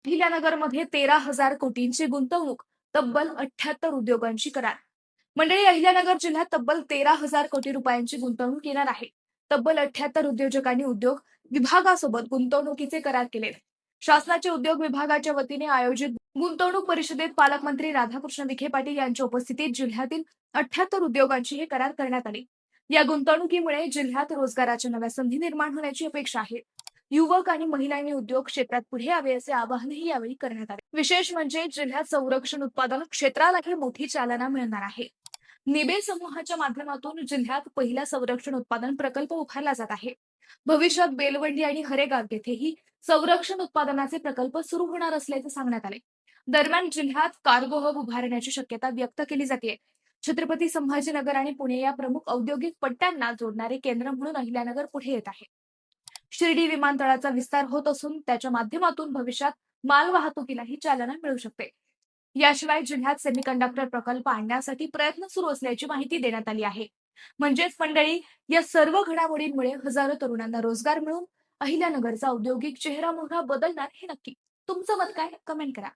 अहिल्यानगरमध्ये 13,000 कोटींची गुंतवणूक, तब्बल 78 उद्योगांची करार. मंडळी, अहिल्यानगर जिल्ह्यात तब्बल 13,000 कोटी रुपयांची गुंतवणूक येणार आहे. तब्बल 78 उद्योजकांनी उद्योग विभागासोबत गुंतवणुकीचे करार केले. शासनाचे उद्योग विभागाच्या वतीने आयोजित गुंतवणूक परिषदेत पालकमंत्री राधाकृष्ण विखे पाटील यांच्या उपस्थितीत जिल्ह्यातील 78 उद्योगांची हे करार करण्यात आले. या गुंतवणुकीमुळे जिल्ह्यात रोजगाराच्या नव्या संधी निर्माण होण्याची अपेक्षा आहे. युवक आणि महिलांनी उद्योग क्षेत्रात पुढे यावे असे आवाहनही यावेळी करण्यात आले. विशेष म्हणजे जिल्ह्यात संरक्षण उत्पादन क्षेत्रालाही मोठी चालना मिळणार आहे. निबे समूहाच्या माध्यमातून जिल्ह्यात पहिला संरक्षण उत्पादन प्रकल्प उभारला जात आहे. भविष्यात बेलवंडी आणि हरेगाव येथेही संरक्षण उत्पादनाचे प्रकल्प सुरू होणार असल्याचे सांगण्यात आले. दरम्यान जिल्ह्यात कार्गो हब उभारण्याची शक्यता व्यक्त केली जाते. छत्रपती संभाजीनगर आणि पुणे या प्रमुख औद्योगिक पट्ट्यांना जोडणारे केंद्र म्हणून अहिल्यानगर पुढे येत आहे. शिर्डी विमानतळाचा विस्तार होत असून त्याच्या माध्यमातून भविष्यात माल वाहतुकीलाही चालना मिळू शकते. याशिवाय जिल्ह्यात सेमीकंडक्टर प्रकल्प आणण्यासाठी प्रयत्न सुरू असल्याची माहिती देण्यात आली आहे. म्हणजेच मंडळी, या सर्व घडामोडींमुळे हजारो तरुणांना रोजगार मिळून अहिल्यानगरचा औद्योगिक चेहरा मोठा बदलणार हे नक्की. तुमचं मत काय? कमेंट करा.